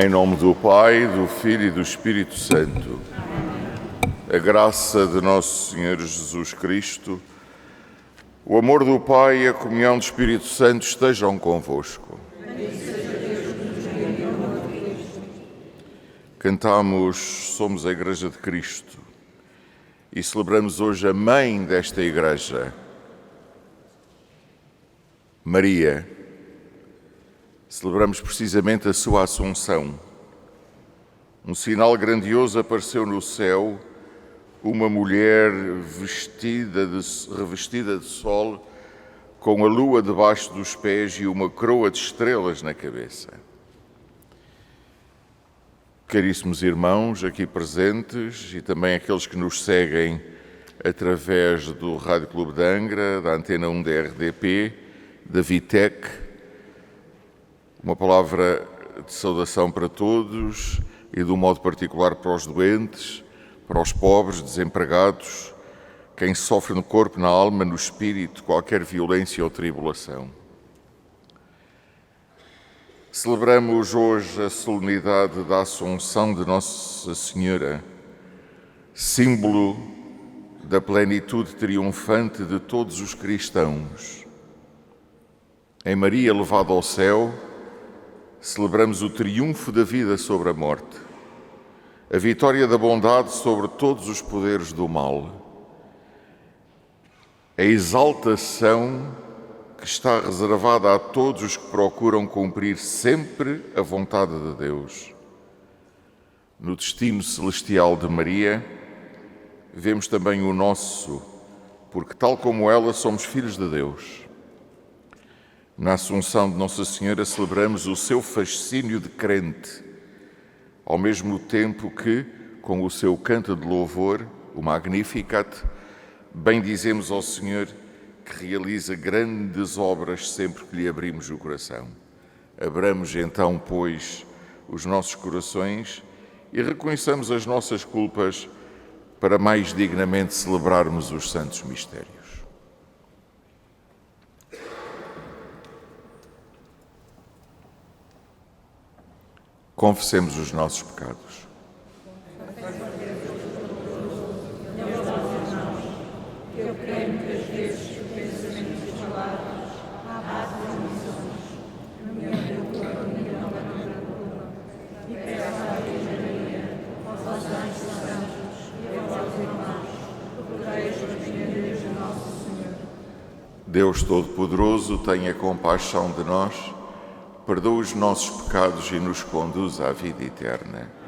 Em nome do Pai, do Filho e do Espírito Santo. A graça de Nosso Senhor Jesus Cristo, o amor do Pai e a comunhão do Espírito Santo estejam convosco. Cantamos Somos a Igreja de Cristo e celebramos hoje a mãe desta Igreja, Maria. Celebramos precisamente a sua Assunção. Um sinal grandioso apareceu no céu, uma mulher revestida de sol, com a lua debaixo dos pés e uma coroa de estrelas na cabeça. Caríssimos irmãos aqui presentes e também aqueles que nos seguem através do Rádio Clube de Angra, da Antena 1 da RDP, da Vitec, uma palavra de saudação para todos e de um modo particular para os doentes, para os pobres, desempregados, quem sofre no corpo, na alma, no espírito, qualquer violência ou tribulação. Celebramos hoje a solenidade da Assunção de Nossa Senhora, símbolo da plenitude triunfante de todos os cristãos. Em Maria levada ao céu, celebramos o triunfo da vida sobre a morte, a vitória da bondade sobre todos os poderes do mal, a exaltação que está reservada a todos os que procuram cumprir sempre a vontade de Deus. No destino celestial de Maria, vemos também o nosso, porque tal como ela somos filhos de Deus. Na Assunção de Nossa Senhora celebramos o seu fascínio de crente, ao mesmo tempo que, com o seu canto de louvor, o Magnificat, bendizemos ao Senhor que realiza grandes obras sempre que lhe abrimos o coração. Abramos então, pois, os nossos corações e reconheçamos as nossas culpas para mais dignamente celebrarmos os santos mistérios. Confessemos os nossos pecados. Eu creio muitas vezes que pensamentos e palavras, atos e omissões, no meu culpa, no meu não e peço à Virgem Maria, aos anjos e aos irmãos, protegei-os dos inimigos de Nosso Senhor. Deus Todo-Poderoso, tenha compaixão de nós, perdoa os nossos pecados e nos conduz à vida eterna.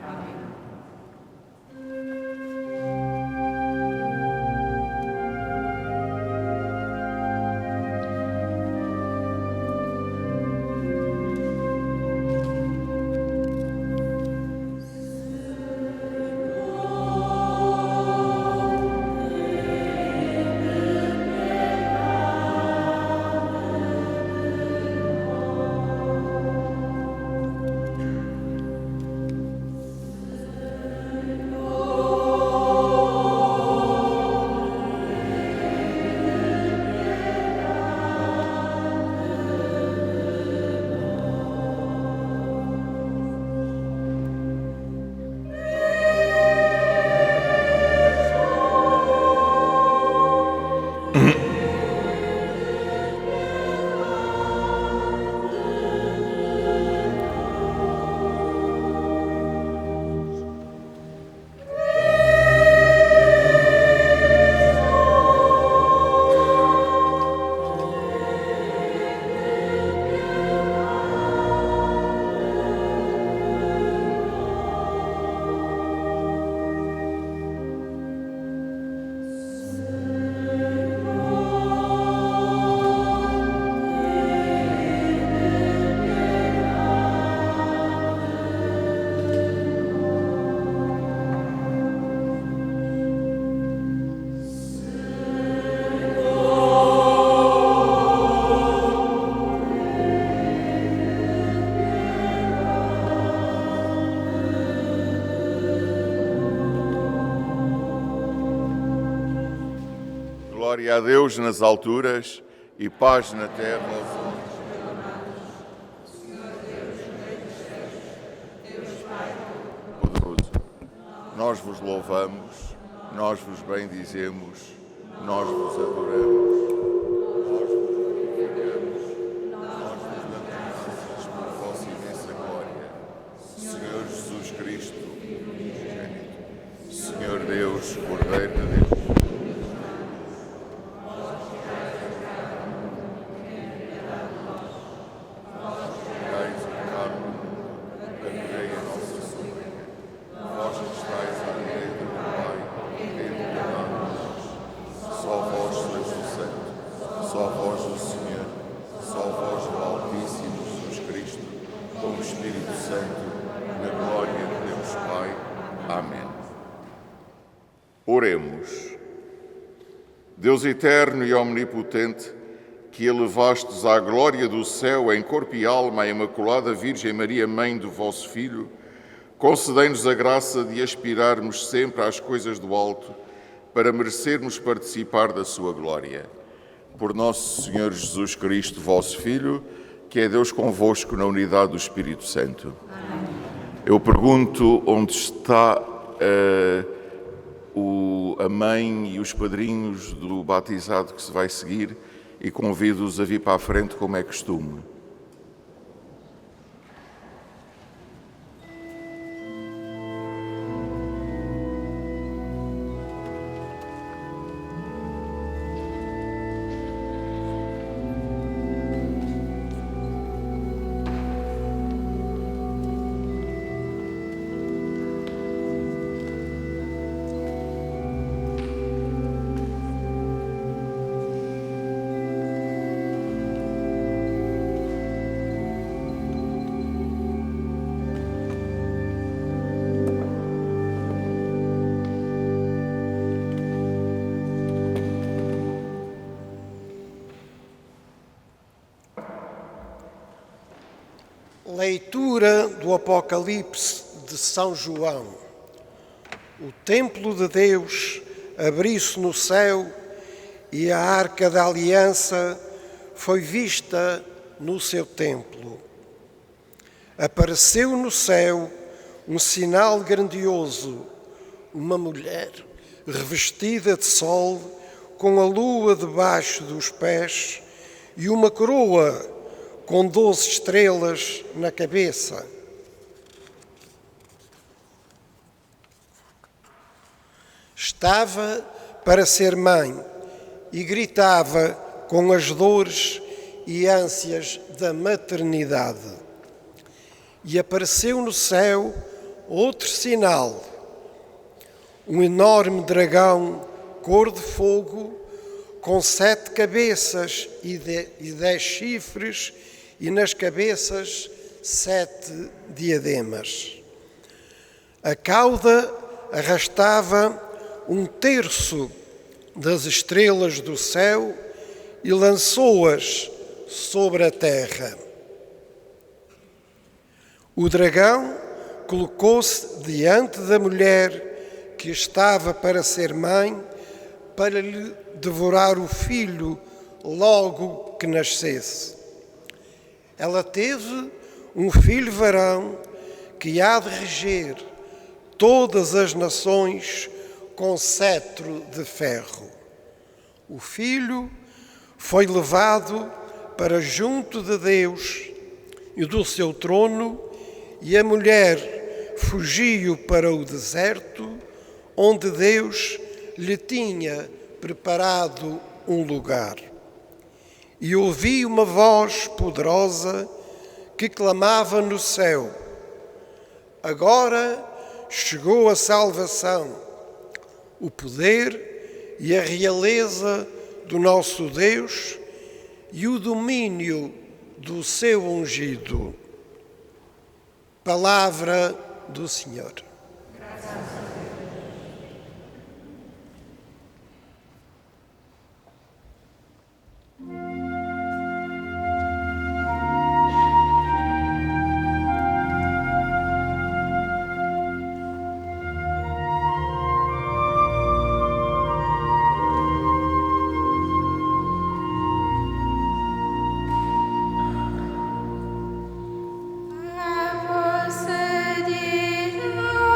Glória a Deus nas alturas e paz na terra. Senhor Deus, Rei dos céus, Deus Nós vos louvamos, nós vos bendizemos, nós vos adoramos, nós vos glorificamos, nós vos damos graças pela vossa imensa glória. Senhor Jesus Cristo, Filho unigênito, Senhor Deus, Cordeiro de Deus, oremos. Deus eterno e omnipotente, que elevastes à glória do céu em corpo e alma a Imaculada Virgem Maria, Mãe do vosso Filho, concedei-nos a graça de aspirarmos sempre às coisas do alto, para merecermos participar da sua glória. Por nosso Senhor Jesus Cristo, vosso Filho, que é Deus convosco na unidade do Espírito Santo. Amém. Eu pergunto onde está a mãe e os padrinhos do batizado que se vai seguir e convido-os a vir para a frente como é costume. Leitura do Apocalipse de São João. O templo de Deus abriu-se no céu e a arca da aliança foi vista no seu templo. Apareceu no céu um sinal grandioso, uma mulher revestida de sol, com a lua debaixo dos pés e uma coroa com 12 estrelas na cabeça. Estava para ser mãe e gritava com as dores e ânsias da maternidade. E apareceu no céu outro sinal, um enorme dragão cor de fogo, com 7 cabeças e 10 chifres, e nas cabeças 7 diademas. A cauda arrastava 1/3 das estrelas do céu e lançou-as sobre a terra. O dragão colocou-se diante da mulher que estava para ser mãe, para lhe devorar o filho logo que nascesse. Ela teve um filho varão que há de reger todas as nações com cetro de ferro. O filho foi levado para junto de Deus e do seu trono, e a mulher fugiu para o deserto, onde Deus lhe tinha preparado um lugar. E ouvi uma voz poderosa que clamava no céu: agora chegou a salvação, o poder e a realeza do nosso Deus e o domínio do seu ungido. Palavra do Senhor. A vossa direita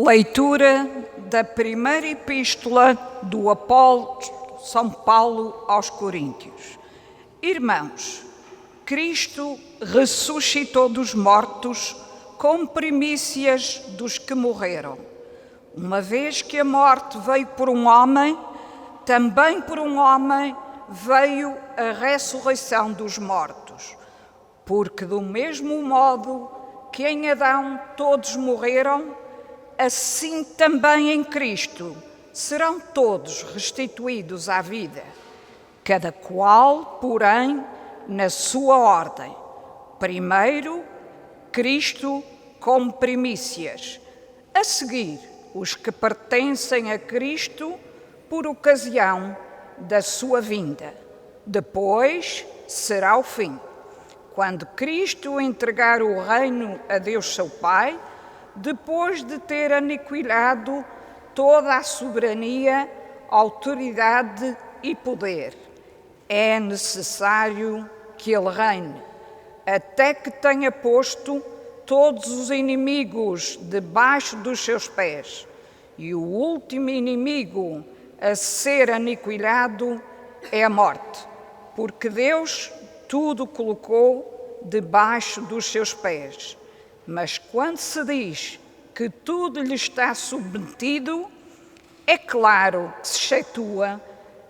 Leitura da primeira epístola do apóstolo São Paulo aos Coríntios. Irmãos, Cristo ressuscitou dos mortos como primícias dos que morreram. Uma vez que a morte veio por um homem, também por um homem veio a ressurreição dos mortos. Porque do mesmo modo que em Adão todos morreram, assim também em Cristo serão todos restituídos à vida, cada qual, porém, na sua ordem. Primeiro, Cristo como primícias, a seguir, os que pertencem a Cristo por ocasião da sua vinda. Depois será o fim, quando Cristo entregar o reino a Deus seu Pai, depois de ter aniquilado toda a soberania, autoridade e poder. É necessário que ele reine, até que tenha posto todos os inimigos debaixo dos seus pés. E o último inimigo a ser aniquilado é a morte, porque Deus tudo colocou debaixo dos seus pés. Mas quando se diz que tudo lhe está submetido, é claro que se excetua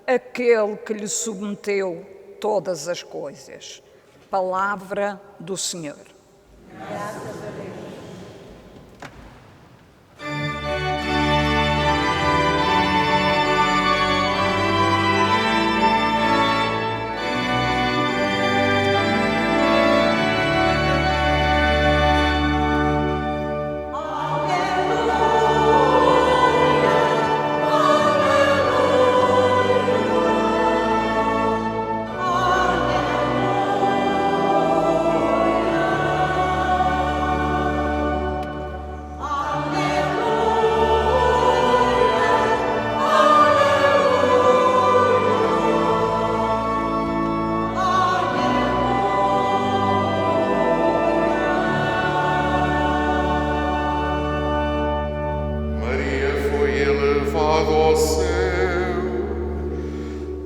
aquele que lhe submeteu todas as coisas. Palavra do Senhor. Graças a Deus.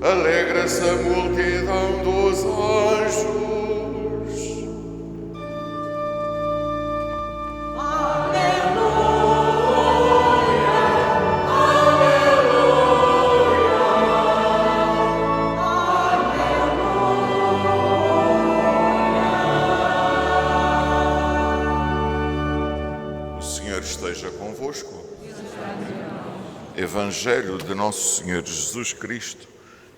Alegra-se a multidão dos anjos. O Senhor esteja convosco. Evangelho de Nosso Senhor Jesus Cristo,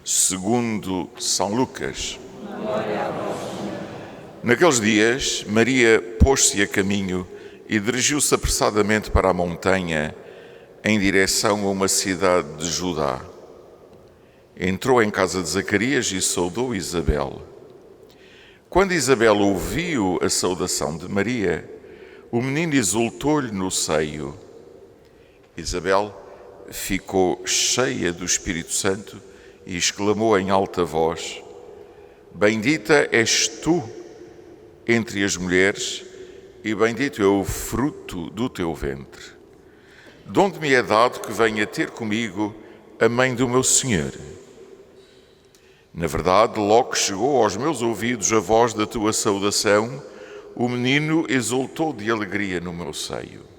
segundo São Lucas. Naqueles dias, Maria pôs-se a caminho e dirigiu-se apressadamente para a montanha, em direção a uma cidade de Judá. Entrou em casa de Zacarias e saudou Isabel. Quando Isabel ouviu a saudação de Maria, o menino exultou-lhe no seio. Isabel ficou cheia do Espírito Santo e exclamou em alta voz: Bendita és tu entre as mulheres, e bendito é o fruto do teu ventre. De onde me é dado que venha ter comigo a mãe do meu Senhor? Na verdade, logo que chegou aos meus ouvidos a voz da tua saudação, o menino exultou de alegria no meu seio.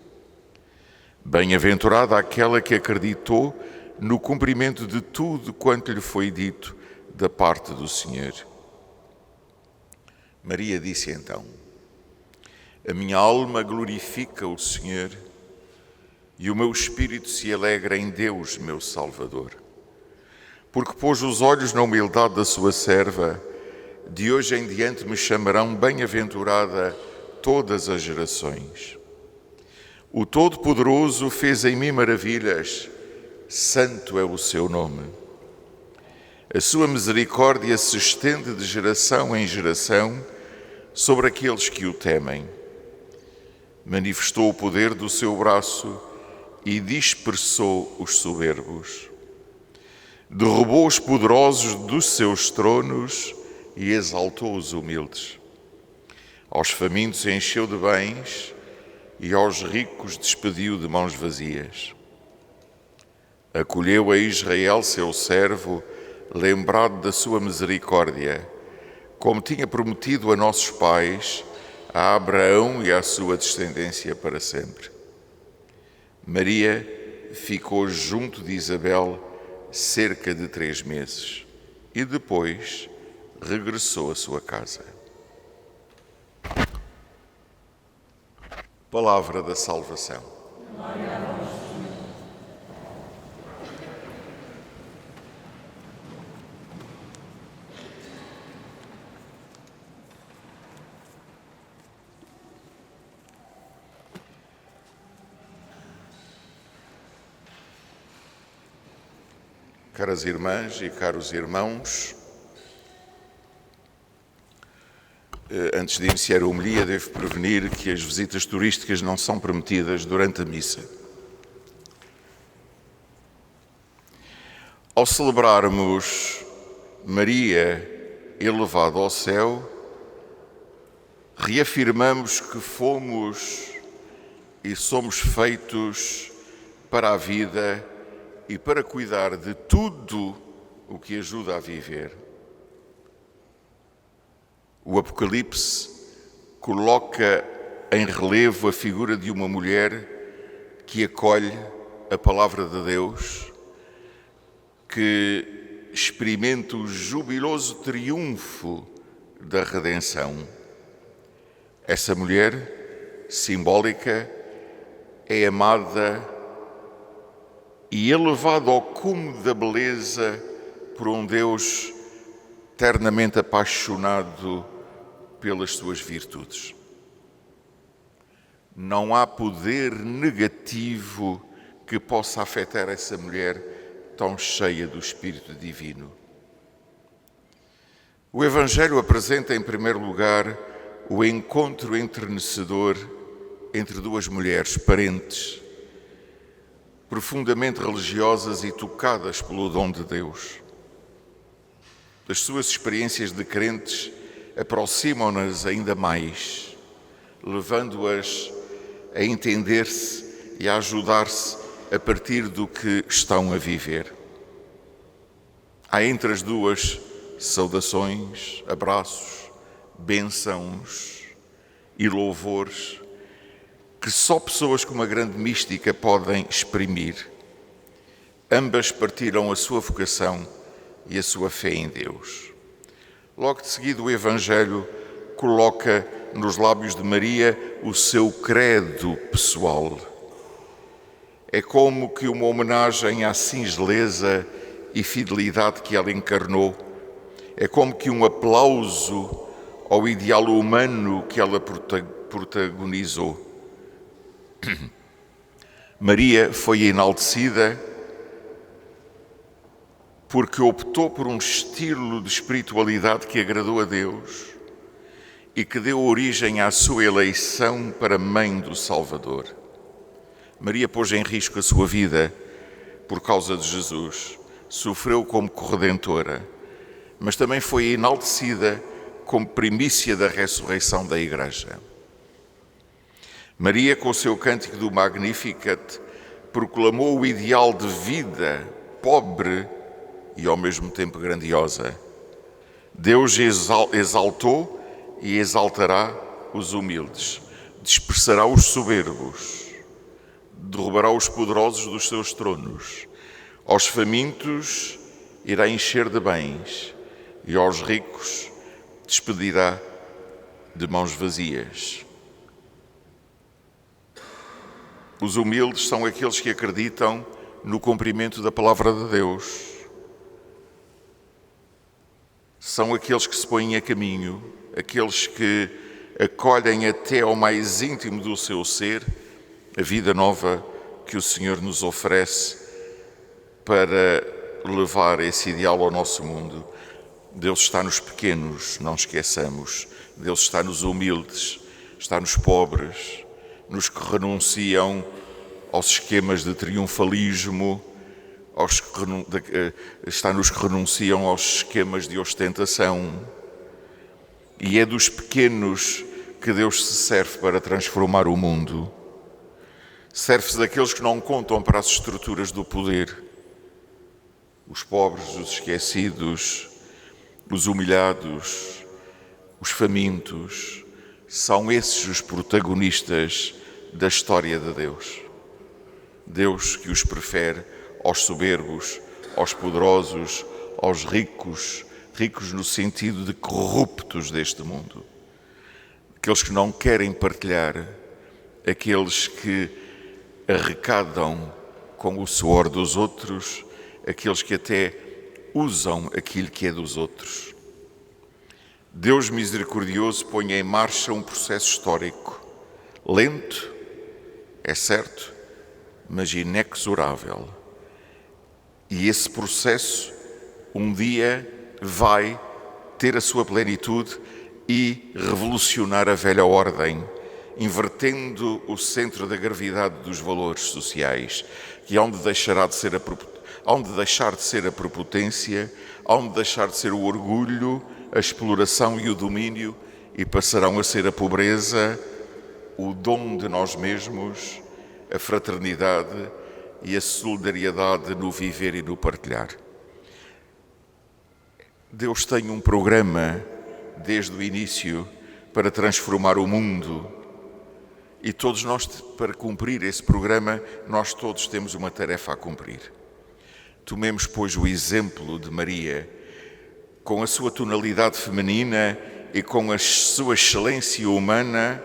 Bem-aventurada aquela que acreditou no cumprimento de tudo quanto lhe foi dito da parte do Senhor. Maria disse então: A minha alma glorifica o Senhor e o meu espírito se alegra em Deus, meu Salvador, porque pôs os olhos na humildade da sua serva. De hoje em diante me chamarão bem-aventurada todas as gerações. O Todo-Poderoso fez em mim maravilhas, santo é o seu nome. A sua misericórdia se estende de geração em geração sobre aqueles que o temem. Manifestou o poder do seu braço e dispersou os soberbos. Derrubou os poderosos dos seus tronos e exaltou os humildes. Aos famintos encheu de bens e aos ricos despediu de mãos vazias. Acolheu a Israel, seu servo, lembrado da sua misericórdia, como tinha prometido a nossos pais, a Abraão e à sua descendência para sempre. Maria ficou junto de Isabel cerca de 3 meses e depois regressou à sua casa. Palavra da salvação. Glória a vós, Senhor. Caras irmãs e caros irmãos, antes de iniciar a homilia, devo prevenir que as visitas turísticas não são permitidas durante a missa. Ao celebrarmos Maria elevada ao céu, reafirmamos que fomos e somos feitos para a vida e para cuidar de tudo o que ajuda a viver. O Apocalipse coloca em relevo a figura de uma mulher que acolhe a palavra de Deus, que experimenta o jubiloso triunfo da redenção. Essa mulher simbólica é amada e elevado ao cume da beleza por um Deus eternamente apaixonado pelas suas virtudes. Não há poder negativo que possa afetar essa mulher tão cheia do Espírito Divino. O Evangelho apresenta, em primeiro lugar, o encontro enternecedor entre 2 mulheres parentes, profundamente religiosas e tocadas pelo dom de Deus. As suas experiências de crentes aproximam-nas ainda mais, levando-as a entender-se e a ajudar-se a partir do que estão a viver. Há entre as duas saudações, abraços, bênçãos e louvores que só pessoas com uma grande mística podem exprimir. Ambas partilham a sua vocação e a sua fé em Deus. Logo de seguida, o Evangelho coloca nos lábios de Maria o seu credo pessoal. É como que uma homenagem à singeleza e fidelidade que ela encarnou. É como que um aplauso ao ideal humano que ela protagonizou. Maria foi enaltecida porque optou por um estilo de espiritualidade que agradou a Deus e que deu origem à sua eleição para mãe do Salvador. Maria pôs em risco a sua vida por causa de Jesus, sofreu como corredentora, mas também foi enaltecida como primícia da ressurreição da Igreja. Maria, com o seu cântico do Magnificat, proclamou o ideal de vida pobre e ao mesmo tempo grandiosa. Deus exaltou e exaltará os humildes, dispersará os soberbos, derrubará os poderosos dos seus tronos, aos famintos irá encher de bens e aos ricos despedirá de mãos vazias. Os humildes são aqueles que acreditam no cumprimento da palavra de Deus. São aqueles que se põem a caminho, aqueles que acolhem até ao mais íntimo do seu ser a vida nova que o Senhor nos oferece para levar esse ideal ao nosso mundo. Deus está nos pequenos, não esqueçamos. Deus está nos humildes, está nos pobres, nos que renunciam aos esquemas de triunfalismo, está nos que renunciam aos esquemas de ostentação. E é dos pequenos que Deus se serve para transformar o mundo. Serve-se daqueles que não contam para as estruturas do poder. Os pobres, os esquecidos, os humilhados, os famintos, são esses os protagonistas da história de Deus. Deus que os prefere aos soberbos, aos poderosos, aos ricos, ricos no sentido de corruptos deste mundo. Aqueles que não querem partilhar, aqueles que arrecadam com o suor dos outros, aqueles que até usam aquilo que é dos outros. Deus misericordioso põe em marcha um processo histórico, lento, é certo, mas inexorável. E esse processo, um dia, vai ter a sua plenitude e revolucionar a velha ordem, invertendo o centro da gravidade dos valores sociais, que hão de deixar de ser a prepotência, hão de deixar de ser o orgulho, a exploração e o domínio, e passarão a ser a pobreza, o dom de nós mesmos, a fraternidade e a solidariedade no viver e no partilhar. Deus tem um programa desde o início para transformar o mundo, e todos nós, para cumprir esse programa, nós todos temos uma tarefa a cumprir. Tomemos, pois, o exemplo de Maria, com a sua tonalidade feminina e com a sua excelência humana.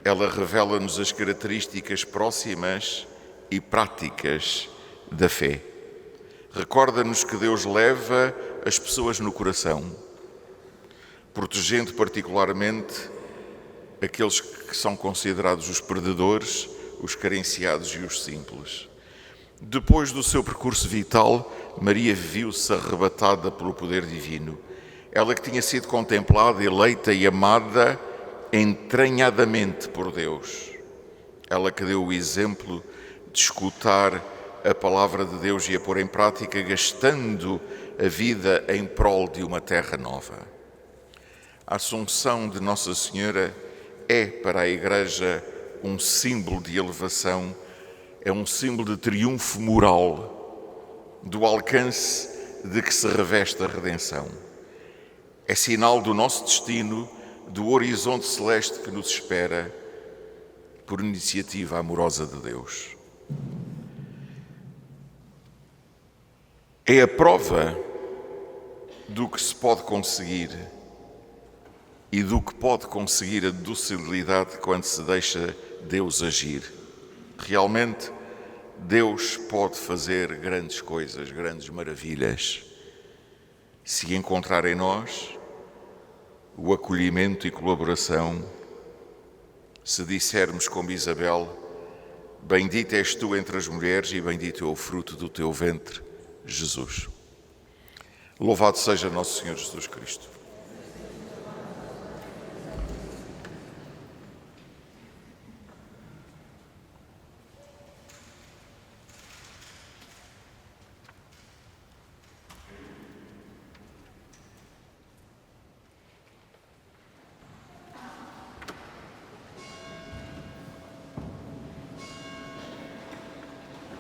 Ela revela-nos as características próximas e práticas da fé. Recorda-nos que Deus leva as pessoas no coração, protegendo particularmente aqueles que são considerados os perdedores, os carenciados e os simples. Depois do seu percurso vital, Maria viu-se arrebatada pelo poder divino. Ela que tinha sido contemplada, eleita e amada entranhadamente por Deus. Ela que deu o exemplo de escutar a palavra de Deus e a pôr em prática, gastando a vida em prol de uma terra nova. A Assunção de Nossa Senhora é para a Igreja um símbolo de elevação, é um símbolo de triunfo moral, do alcance de que se reveste a redenção. É sinal do nosso destino, do horizonte celeste que nos espera, por iniciativa amorosa de Deus. É a prova do que se pode conseguir e do que pode conseguir a docilidade quando se deixa Deus agir. Realmente, Deus pode fazer grandes coisas, grandes maravilhas, se encontrar em nós o acolhimento e colaboração, se dissermos como Isabel: bendita és tu entre as mulheres e bendito é o fruto do teu ventre, Jesus. Louvado seja nosso Senhor Jesus Cristo.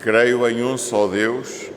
Creio em um só Deus,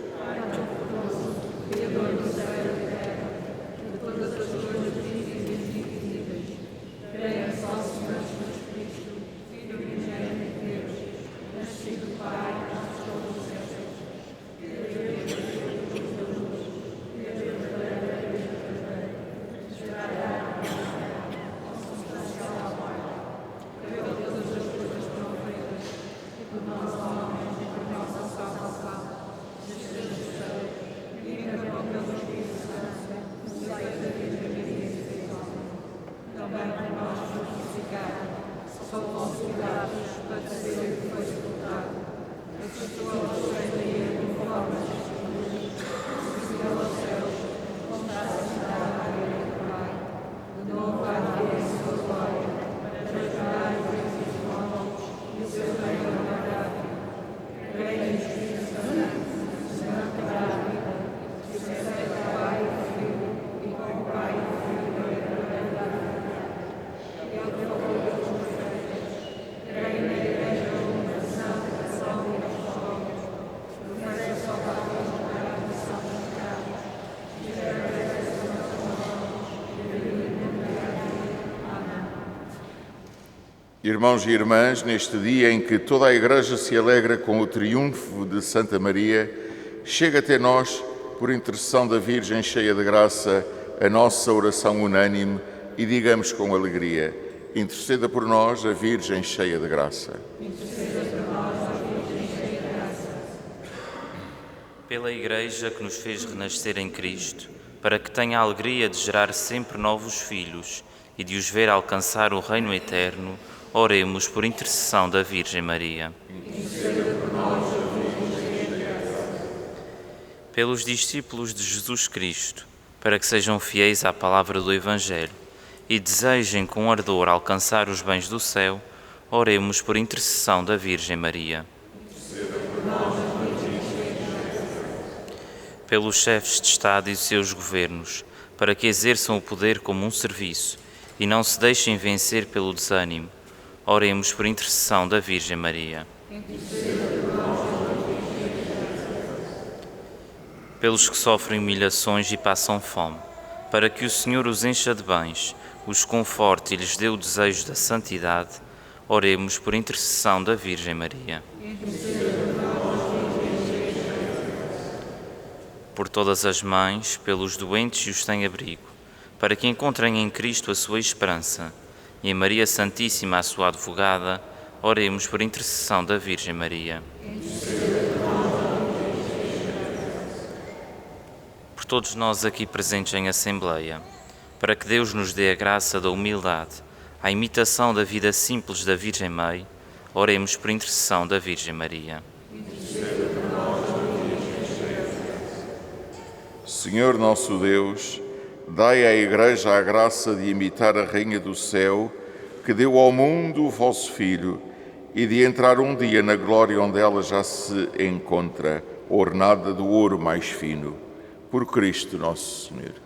Irmãos e irmãs, neste dia em que toda a Igreja se alegra com o triunfo de Santa Maria, chega até nós, por intercessão da Virgem cheia de graça, a nossa oração unânime e digamos com alegria: interceda por nós a Virgem cheia de graça. Pela Igreja que nos fez renascer em Cristo, para que tenha a alegria de gerar sempre novos filhos e de os ver alcançar o reino eterno, oremos por intercessão da Virgem Maria. Pelos discípulos de Jesus Cristo, para que sejam fiéis à palavra do Evangelho e desejem com ardor alcançar os bens do céu, oremos por intercessão da Virgem Maria. Pelos chefes de Estado e seus governos, para que exerçam o poder como um serviço e não se deixem vencer pelo desânimo, oremos por intercessão da Virgem Maria. Pelos que sofrem humilhações e passam fome, para que o Senhor os encha de bens, os conforte e lhes dê o desejo da santidade, oremos por intercessão da Virgem Maria. Por todas as mães, pelos doentes e os sem-abrigo, para que encontrem em Cristo a sua esperança, e em Maria Santíssima, a sua advogada, oremos por intercessão da Virgem Maria. Por todos nós aqui presentes em Assembleia, para que Deus nos dê a graça da humildade, à imitação da vida simples da Virgem Mãe, oremos por intercessão da Virgem Maria. Senhor nosso Deus, dai à Igreja a graça de imitar a Rainha do Céu, que deu ao mundo o vosso Filho, e de entrar um dia na glória onde ela já se encontra, ornada do ouro mais fino. Por Cristo nosso Senhor.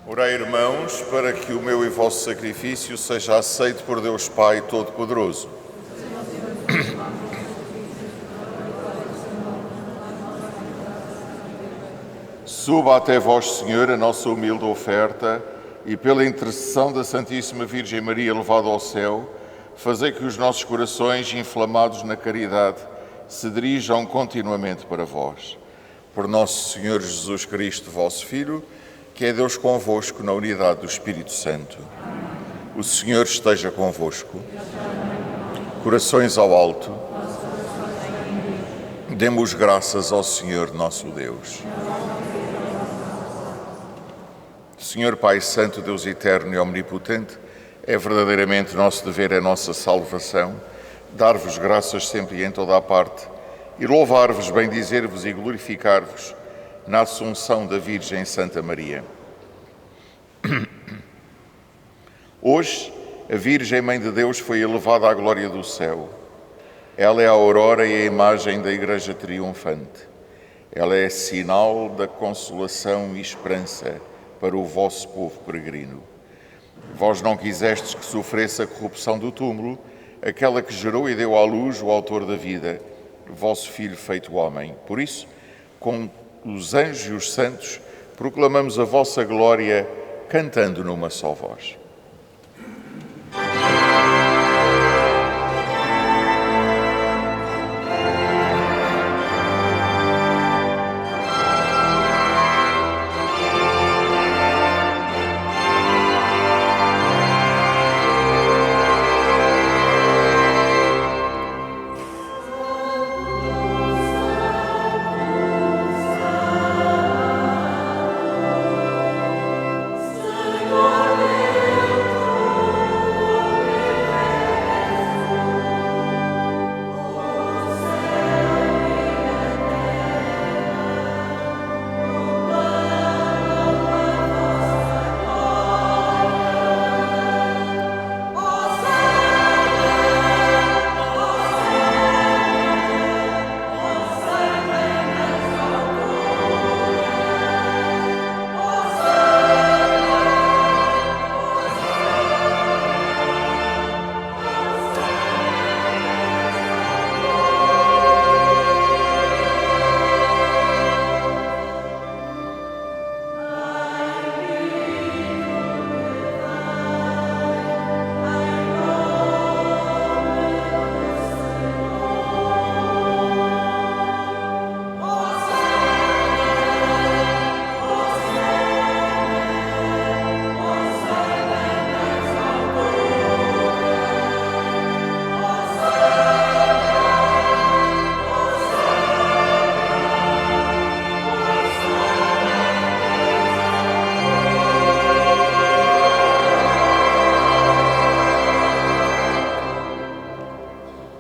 Orai, irmãos, para que o meu e vosso sacrifício seja aceito por Deus Pai Todo-Poderoso. Suba até vós, Senhor, a nossa humilde oferta e, pela intercessão da Santíssima Virgem Maria elevada ao céu, fazei que os nossos corações, inflamados na caridade, se dirijam continuamente para vós. Por nosso Senhor Jesus Cristo, vosso Filho, que é Deus convosco na unidade do Espírito Santo. O Senhor esteja convosco. Corações ao alto. Demos graças ao Senhor nosso Deus. Senhor Pai Santo, Deus eterno e omnipotente, é verdadeiramente nosso dever, é nossa salvação, dar-vos graças sempre e em toda a parte, e louvar-vos, bendizer-vos e glorificar-vos na Assunção da Virgem Santa Maria. Hoje, a Virgem Mãe de Deus foi elevada à glória do céu. Ela é a aurora e a imagem da Igreja triunfante. Ela é sinal da consolação e esperança para o vosso povo peregrino. Vós não quisestes que sofresse a corrupção do túmulo, aquela que gerou e deu à luz o autor da vida, vosso Filho feito homem. Por isso, com os anjos e os santos, proclamamos a vossa glória, cantando numa só voz.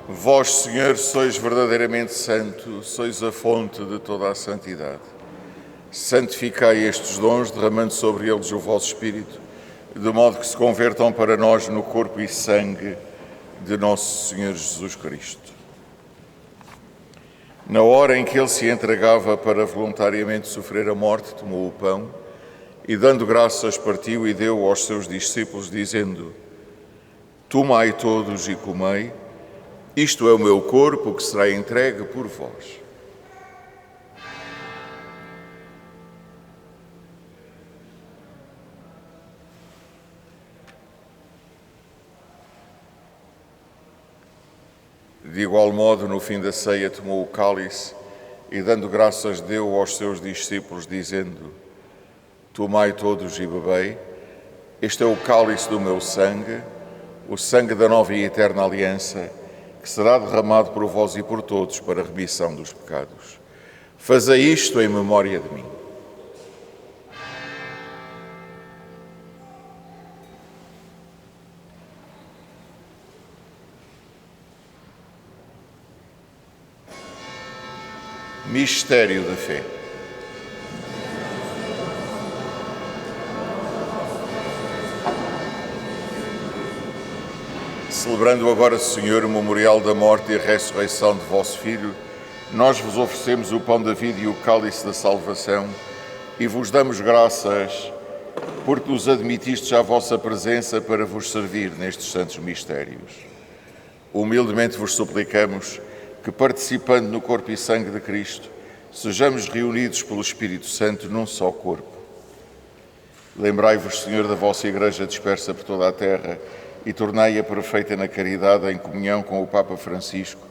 Vós, Senhor, sois verdadeiramente santo, sois a fonte de toda a santidade. Santificai estes dons, derramando sobre eles o vosso Espírito, de modo que se convertam para nós no corpo e sangue de nosso Senhor Jesus Cristo. Na hora em que ele se entregava para voluntariamente sofrer a morte, tomou o pão e, dando graças, partiu e deu aos seus discípulos, dizendo: Tomai todos e comei, isto é o meu corpo que será entregue por vós. De igual modo, no fim da ceia, tomou o cálice e, dando graças, deu aos seus discípulos, dizendo: Tomai todos e bebei, este é o cálice do meu sangue, o sangue da nova e eterna aliança, que será derramado por vós e por todos para a remissão dos pecados. Fazei isto em memória de mim. Mistério da fé. Celebrando agora, Senhor, o memorial da morte e a ressurreição de vosso Filho, nós vos oferecemos o pão da vida e o cálice da salvação e vos damos graças porque nos admitistes à vossa presença para vos servir nestes santos mistérios. Humildemente vos suplicamos que, participando no corpo e sangue de Cristo, sejamos reunidos pelo Espírito Santo num só corpo. Lembrai-vos, Senhor, da vossa Igreja dispersa por toda a terra e tornai-a perfeita na caridade, em comunhão com o Papa Francisco,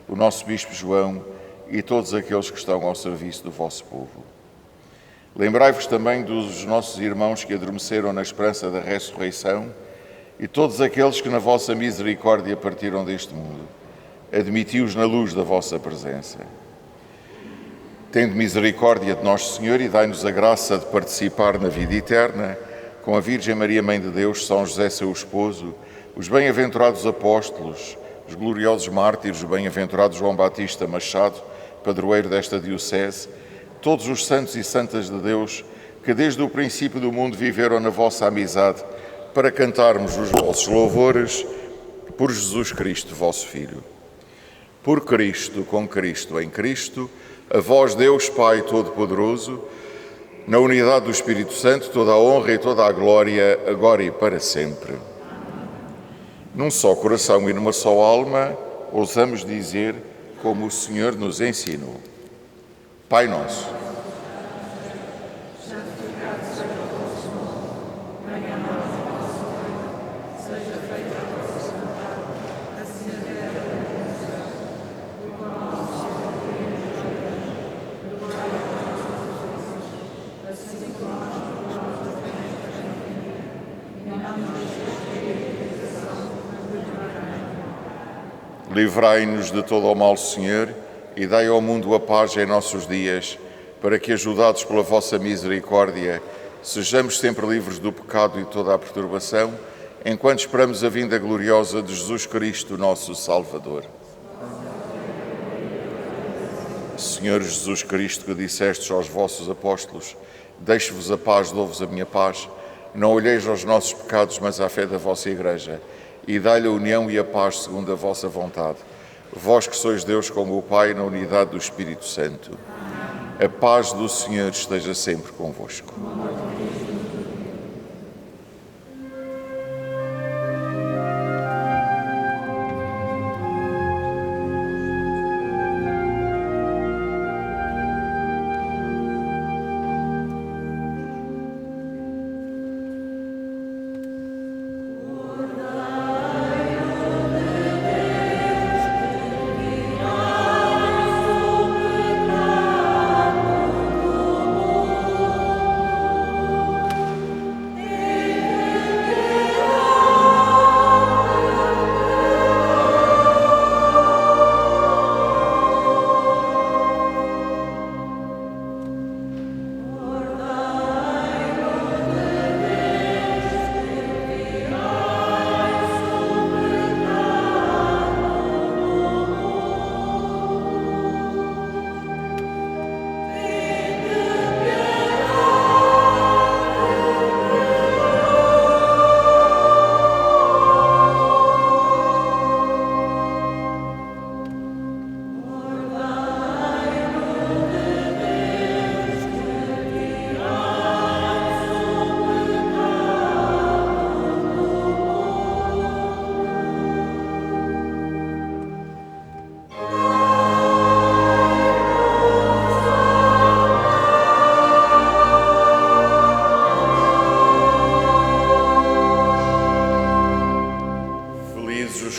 o nosso Bispo João e todos aqueles que estão ao serviço do vosso povo. Lembrai-vos também dos nossos irmãos que adormeceram na esperança da ressurreição e todos aqueles que na vossa misericórdia partiram deste mundo. Admiti-os na luz da vossa presença. Tende misericórdia de nós, Senhor, e dai-nos a graça de participar na vida eterna com a Virgem Maria, Mãe de Deus, São José, seu esposo, os bem-aventurados apóstolos, os gloriosos mártires, o bem-aventurado João Batista Machado, padroeiro desta diocese, todos os santos e santas de Deus que desde o princípio do mundo viveram na vossa amizade para cantarmos os vossos louvores por Jesus Cristo, vosso Filho. Por Cristo, com Cristo, em Cristo, a vós, Deus Pai Todo-Poderoso, na unidade do Espírito Santo, toda a honra e toda a glória, agora e para sempre. Num só coração e numa só alma, ousamos dizer como o Senhor nos ensinou. Pai nosso, livrai-nos de todo o mal, Senhor, e dai ao mundo a paz em nossos dias, para que, ajudados pela vossa misericórdia, sejamos sempre livres do pecado e toda a perturbação, enquanto esperamos a vinda gloriosa de Jesus Cristo, nosso Salvador. Senhor Jesus Cristo, que dissestes aos vossos apóstolos, deixo-vos a paz, dou-vos a minha paz, não olheis aos nossos pecados, mas à fé da vossa Igreja, e dai-lhe a união e a paz segundo a vossa vontade. Vós que sois Deus como o Pai, na unidade do Espírito Santo. A paz do Senhor esteja sempre convosco.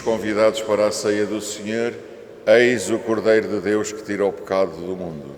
Convidados para a ceia do Senhor, eis o Cordeiro de Deus que tira o pecado do mundo.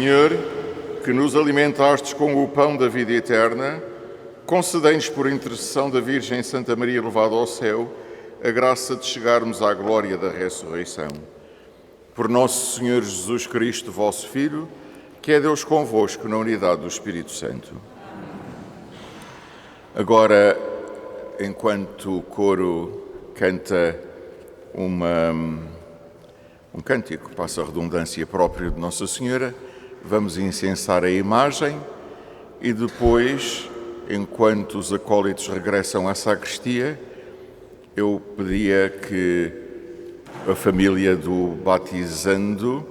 Senhor, que nos alimentastes com o pão da vida eterna, concedei-nos por intercessão da Virgem Santa Maria elevada ao céu, a graça de chegarmos à glória da ressurreição. Por nosso Senhor Jesus Cristo, vosso Filho, que é Deus convosco na unidade do Espírito Santo. Agora, enquanto o coro canta um cântico, passa a redundância, próprio de Nossa Senhora, vamos incensar a imagem e depois, enquanto os acólitos regressam à sacristia, eu pedia que a família do batizando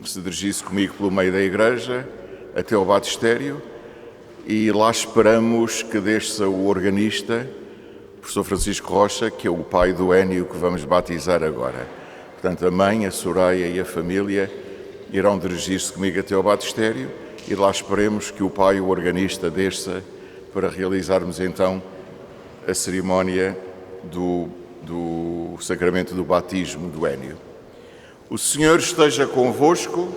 se dirigisse comigo pelo meio da igreja até ao batistério e lá esperamos que desça o organista, o professor Francisco Rocha, que é o pai do Énio que vamos batizar agora. Portanto, a mãe, a Soraya e a família irão dirigir-se comigo até ao batistério e lá esperemos que o pai, o organista, desça para realizarmos então a cerimónia do sacramento do batismo do Énio. O Senhor esteja convosco.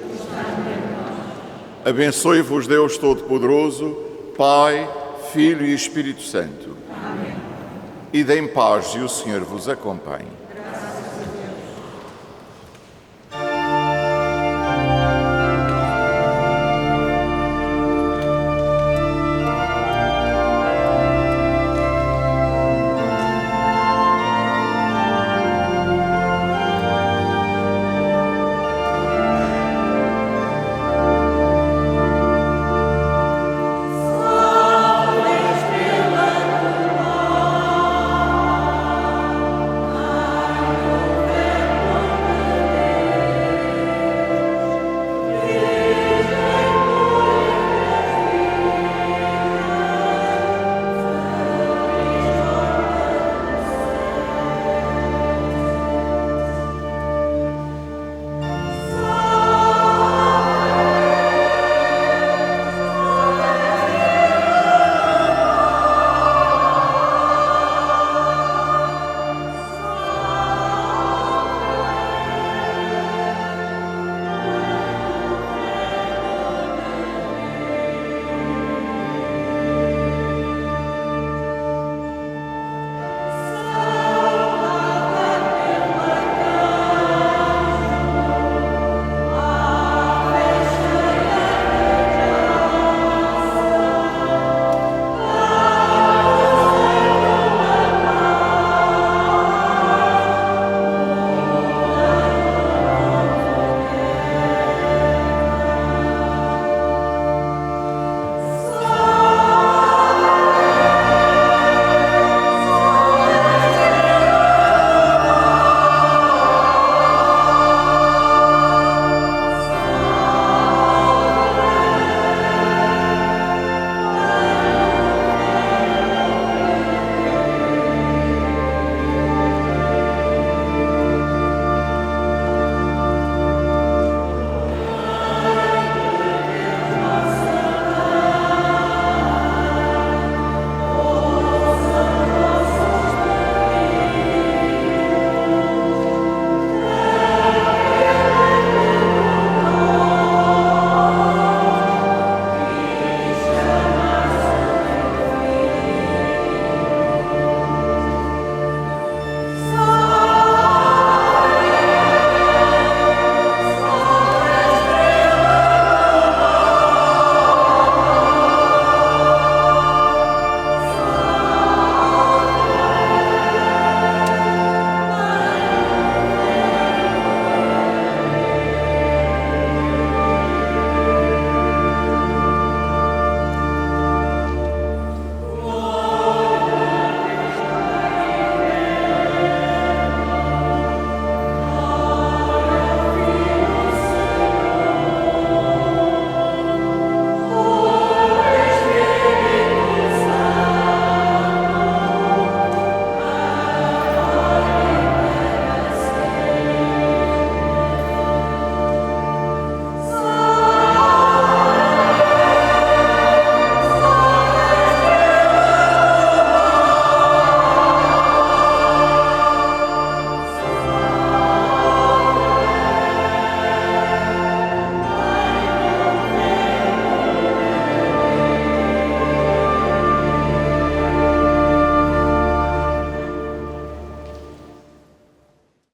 Abençoe-vos Deus Todo-Poderoso, Pai, Filho e Espírito Santo. Amém. Idem paz e o Senhor vos acompanhe.